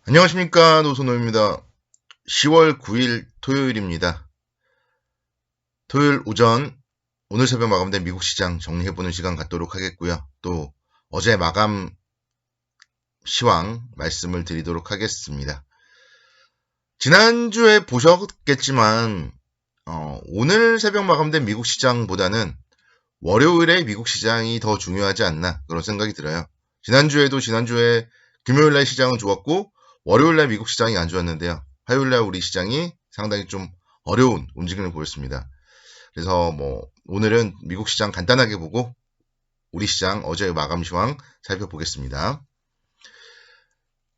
안녕하십니까, 노선호입니다. 10월 9일 토요일입니다. 토요일 오전 오늘 새벽 마감된 미국 시장 정리해보는 시간 갖도록 하겠고요. 또 어제 마감 시황 말씀을 드리도록 하겠습니다. 지난주에 보셨겠지만 오늘 새벽 마감된 미국 시장보다는 월요일에 미국 시장이 더 중요하지 않나 그런 생각이 들어요. 지난주에 금요일날 시장은 좋았고 월요일날 미국 시장이 안 좋았는데요. 화요일날 우리 시장이 상당히 좀 어려운 움직임을 보였습니다. 그래서 오늘은 미국 시장 간단하게 보고 우리 시장 어제 마감 시황 살펴보겠습니다.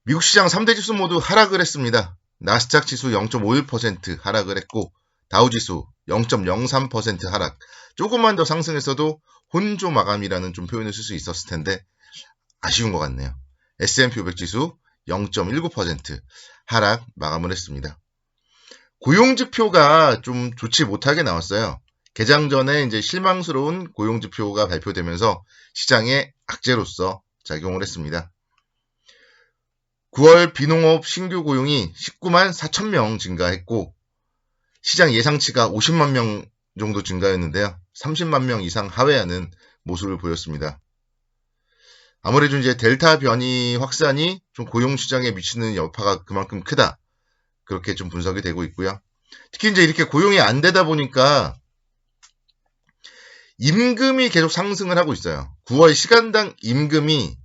미국 시장 3대 지수 모두 하락을 했습니다. 나스닥 지수 0.51% 하락을 했고 다우 지수 0.03% 하락. 조금만 더 상승했어도 혼조 마감이라는 좀 표현을 쓸 수 있었을 텐데 아쉬운 것 같네요. S&P 500 지수 0.19% 하락 마감을 했습니다. 고용지표가 좀 좋지 못하게 나왔어요. 개장 전에 이제 실망스러운 고용지표가 발표되면서 시장의 악재로서 작용을 했습니다. 9월 비농업 신규 고용이 19만 4천 명 증가했고 시장 예상치가 50만 명 정도 증가했는데요. 30만 명 이상 하회하는 모습을 보였습니다. 아무래도 이제 델타 변이 확산이 좀 고용 시장에 미치는 여파가 그만큼 크다. 그렇게 좀 분석이 되고 있고요. 특히 이제 이렇게 고용이 안 되다 보니까 임금이 계속 상승을 하고 있어요. 9월 시간당 임금이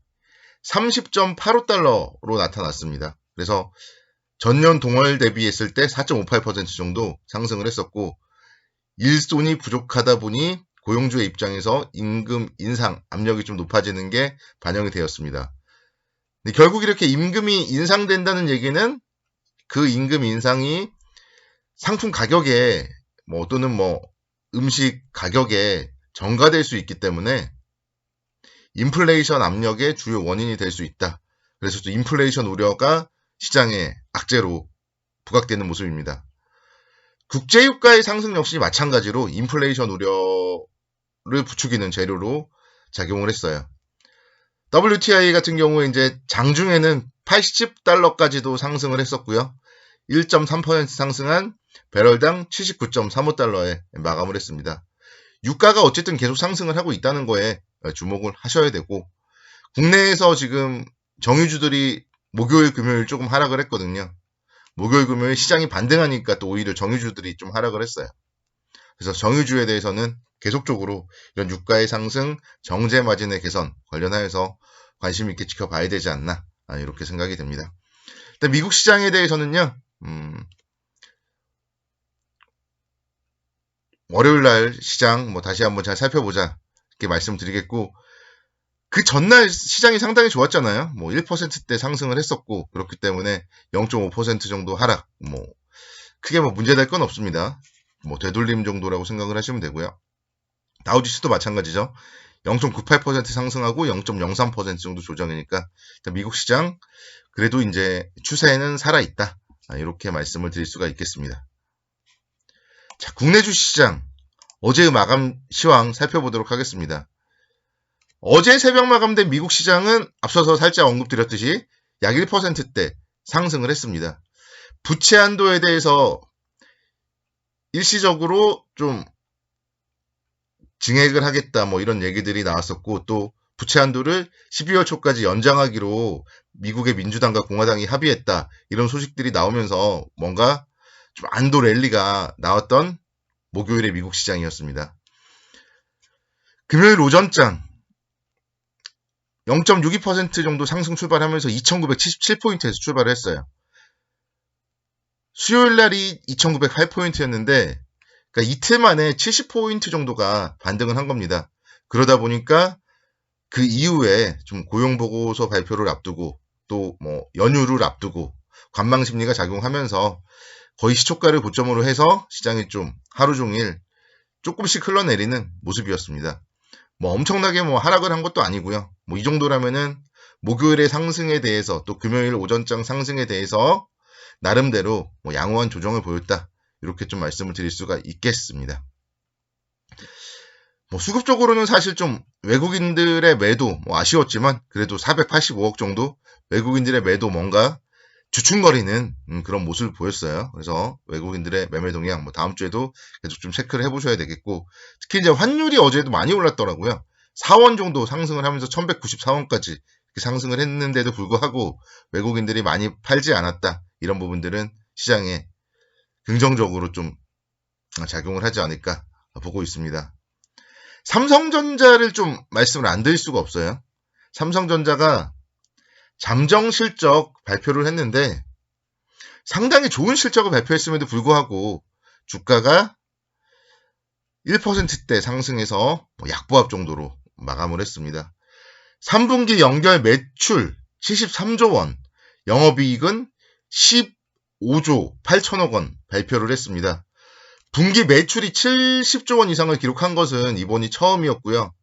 30.85달러로 나타났습니다. 그래서 전년 동월 대비했을 때 4.58% 정도 상승을 했었고 일손이 부족하다 보니 고용주의 입장에서 임금 인상 압력이 좀 높아지는 게 반영이 되었습니다. 근데 결국 이렇게 임금이 인상된다는 얘기는 그 임금 인상이 상품 가격에 또는 음식 가격에 전가될 수 있기 때문에 인플레이션 압력의 주요 원인이 될 수 있다. 그래서 또 인플레이션 우려가 시장의 악재로 부각되는 모습입니다. 국제유가의 상승 역시 마찬가지로 인플레이션 우려를 부추기는 재료로 작용을 했어요. WTI 같은 경우에 이제 장중에는 80달러까지도 상승을 했었고요. 1.3% 상승한 배럴당 79.35달러에 마감을 했습니다. 유가가 어쨌든 계속 상승을 하고 있다는 거에 주목을 하셔야 되고 국내에서 지금 정유주들이 목요일, 금요일 조금 하락을 했거든요. 목요일, 금요일 시장이 반등하니까 또 오히려 정유주들이 좀 하락을 했어요. 그래서 정유주에 대해서는 계속적으로 이런 유가의 상승, 정제 마진의 개선 관련하여서 관심 있게 지켜봐야 되지 않나 이렇게 생각이 됩니다. 일단 미국 시장에 대해서는요. 월요일날 시장 다시 한번 잘 살펴보자 이렇게 말씀드리겠고 그 전날 시장이 상당히 좋았잖아요. 1%대 상승을 했었고 그렇기 때문에 0.5% 정도 하락 크게 문제될 건 없습니다. 되돌림 정도라고 생각을 하시면 되고요. 다우지수도 마찬가지죠. 0.98% 상승하고 0.03% 정도 조정이니까 미국 시장 그래도 이제 추세는 살아있다. 이렇게 말씀을 드릴 수가 있겠습니다. 자, 국내 주식시장 어제의 마감 시황 살펴보도록 하겠습니다. 어제 새벽 마감된 미국 시장은 앞서서 살짝 언급드렸듯이 약 1%대 상승을 했습니다. 부채 한도에 대해서 일시적으로 좀 증액을 하겠다 이런 얘기들이 나왔었고 또 부채 한도를 12월 초까지 연장하기로 미국의 민주당과 공화당이 합의했다 이런 소식들이 나오면서 뭔가 좀 안도 랠리가 나왔던 목요일의 미국 시장이었습니다. 금요일 오전장 0.62% 정도 상승 출발하면서 2977포인트에서 출발을 했어요. 수요일 날이 2908포인트였는데 그러니까 이틀 만에 70포인트 정도가 반등을 한 겁니다. 그러다 보니까 그 이후에 좀 고용보고서 발표를 앞두고 또 연휴를 앞두고 관망심리가 작용하면서 거의 시초가를 고점으로 해서 시장이 좀 하루 종일 조금씩 흘러내리는 모습이었습니다. 엄청나게 하락을 한 것도 아니고요. 이 정도라면은 목요일의 상승에 대해서 또 금요일 오전장 상승에 대해서 나름대로 양호한 조정을 보였다. 이렇게 좀 말씀을 드릴 수가 있겠습니다. 수급적으로는 사실 좀 외국인들의 매도 아쉬웠지만 그래도 485억 정도 외국인들의 매도 뭔가 주춤거리는 그런 모습을 보였어요. 그래서 외국인들의 매매 동향 다음 주에도 계속 좀 체크를 해보셔야 되겠고, 특히 이제 환율이 어제도 많이 올랐더라고요. 4원 정도 상승을 하면서 1194원까지 상승을 했는데도 불구하고 외국인들이 많이 팔지 않았다. 이런 부분들은 시장에 긍정적으로 좀 작용을 하지 않을까 보고 있습니다. 삼성전자를 좀 말씀을 안 드릴 수가 없어요. 삼성전자가 잠정 실적 발표를 했는데 상당히 좋은 실적을 발표했음에도 불구하고 주가가 1%대 상승해서 약보합 정도로 마감을 했습니다. 3분기 연결 매출 73조 원, 영업이익은 15조 8천억 원 발표를 했습니다. 분기 매출이 70조 원 이상을 기록한 것은 이번이 처음이었고요.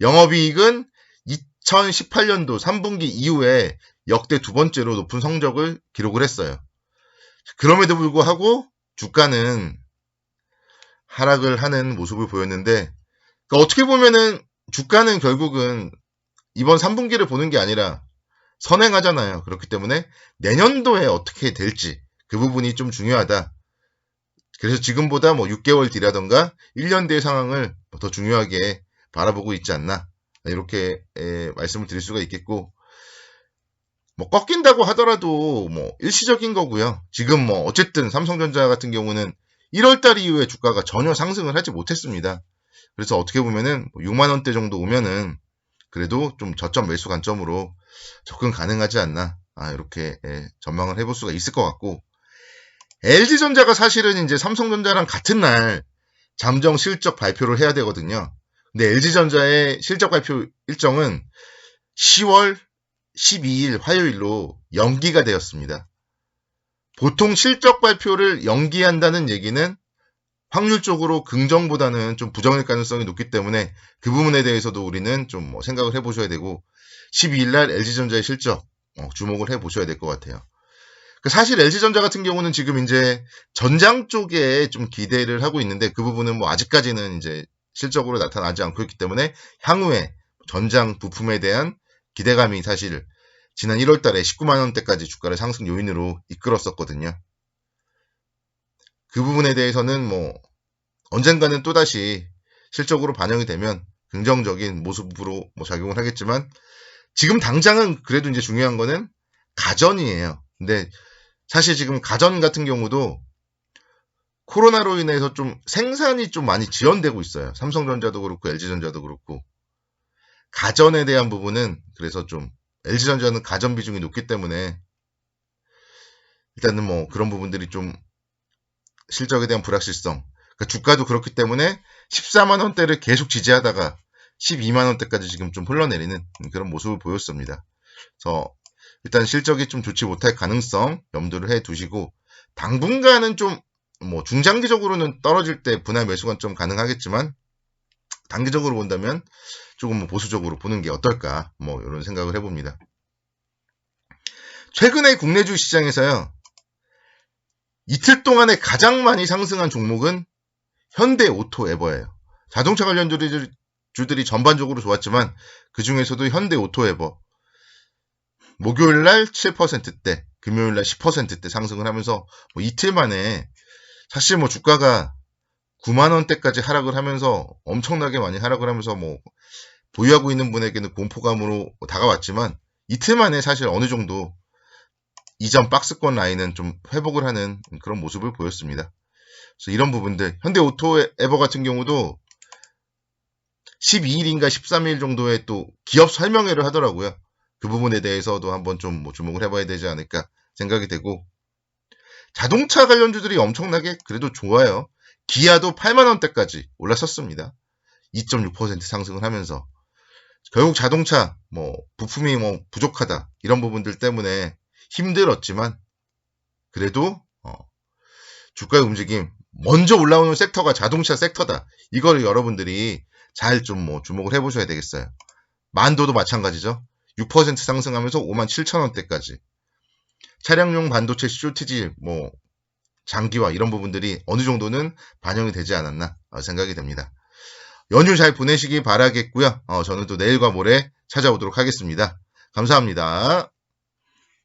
영업이익은 2018년도 3분기 이후에 역대 두 번째로 높은 성적을 기록을 했어요. 그럼에도 불구하고 주가는 하락을 하는 모습을 보였는데, 그러니까 어떻게 보면은 주가는 결국은 이번 3분기를 보는 게 아니라 선행하잖아요. 그렇기 때문에 내년도에 어떻게 될지 그 부분이 좀 중요하다. 그래서 지금보다 6개월 뒤라던가 1년 뒤의 상황을 더 중요하게 바라보고 있지 않나, 이렇게 말씀을 드릴 수가 있겠고, 꺾인다고 하더라도 일시적인 거고요. 지금 어쨌든 삼성전자 같은 경우는 1월달 이후에 주가가 전혀 상승을 하지 못했습니다. 그래서 어떻게 보면은 6만 원대 정도 오면은 그래도 좀 저점 매수 관점으로 접근 가능하지 않나, 이렇게 전망을 해볼 수가 있을 것 같고, LG전자가 사실은 이제 삼성전자랑 같은 날 잠정 실적 발표를 해야 되거든요. 근데 LG전자의 실적 발표 일정은 10월 12일 화요일로 연기가 되었습니다. 보통 실적 발표를 연기한다는 얘기는 확률적으로 긍정보다는 좀 부정일 가능성이 높기 때문에 그 부분에 대해서도 우리는 좀 생각을 해보셔야 되고, 12일 날 LG전자의 실적 주목을 해보셔야 될 것 같아요. 사실 LG전자 같은 경우는 지금 이제 전장 쪽에 좀 기대를 하고 있는데, 그 부분은 아직까지는 이제 실적으로 나타나지 않고 있기 때문에 향후에 전장 부품에 대한 기대감이 사실 지난 1월 달에 19만 원대까지 주가를 상승 요인으로 이끌었었거든요. 그 부분에 대해서는 언젠가는 또다시 실적으로 반영이 되면 긍정적인 모습으로 작용을 하겠지만, 지금 당장은 그래도 이제 중요한 거는 가전이에요. 근데 사실 지금 가전 같은 경우도 코로나로 인해서 좀 생산이 좀 많이 지연되고 있어요. 삼성전자도 그렇고 LG전자도 그렇고. 가전에 대한 부분은 그래서 좀 LG전자는 가전 비중이 높기 때문에 일단은 그런 부분들이 좀 실적에 대한 불확실성, 그러니까 주가도 그렇기 때문에 14만 원대를 계속 지지하다가 12만 원대까지 지금 좀 흘러내리는 그런 모습을 보였습니다. 그래서 일단 실적이 좀 좋지 못할 가능성 염두를 해 두시고, 당분간은 좀 중장기적으로는 떨어질 때 분할 매수 관점 가능하겠지만, 단기적으로 본다면 조금 보수적으로 보는 게 어떨까, 이런 생각을 해봅니다. 최근에 국내 주시장에서요, 이틀 동안에 가장 많이 상승한 종목은 현대오토에버예요. 자동차 관련 주들이 전반적으로 좋았지만 그 중에서도 현대오토에버 목요일날 7%대, 금요일날 10%대 상승을 하면서 이틀 만에, 사실 주가가 9만 원대까지 하락을 하면서 엄청나게 많이 하락을 하면서 보유하고 있는 분에게는 공포감으로 다가왔지만, 이틀 만에 사실 어느 정도 이전 박스권 라인은 좀 회복을 하는 그런 모습을 보였습니다. 그래서 이런 부분들, 현대오토에버 같은 경우도 12일인가 13일 정도에 또 기업 설명회를 하더라고요. 그 부분에 대해서도 한번 좀 주목을 해봐야 되지 않을까 생각이 되고, 자동차 관련주들이 엄청나게 그래도 좋아요. 기아도 8만 원대까지 올랐었습니다. 2.6% 상승을 하면서 결국 자동차 부품이 부족하다 이런 부분들 때문에 힘들었지만, 그래도 주가의 움직임, 먼저 올라오는 섹터가 자동차 섹터다. 이걸 여러분들이 잘 좀 주목을 해보셔야 되겠어요. 만도도 마찬가지죠. 6% 상승하면서 5만 7천 원대까지. 차량용 반도체 쇼티지, 장기화 이런 부분들이 어느 정도는 반영이 되지 않았나 생각이 됩니다. 연휴 잘 보내시기 바라겠고요. 저는 또 내일과 모레 찾아오도록 하겠습니다. 감사합니다.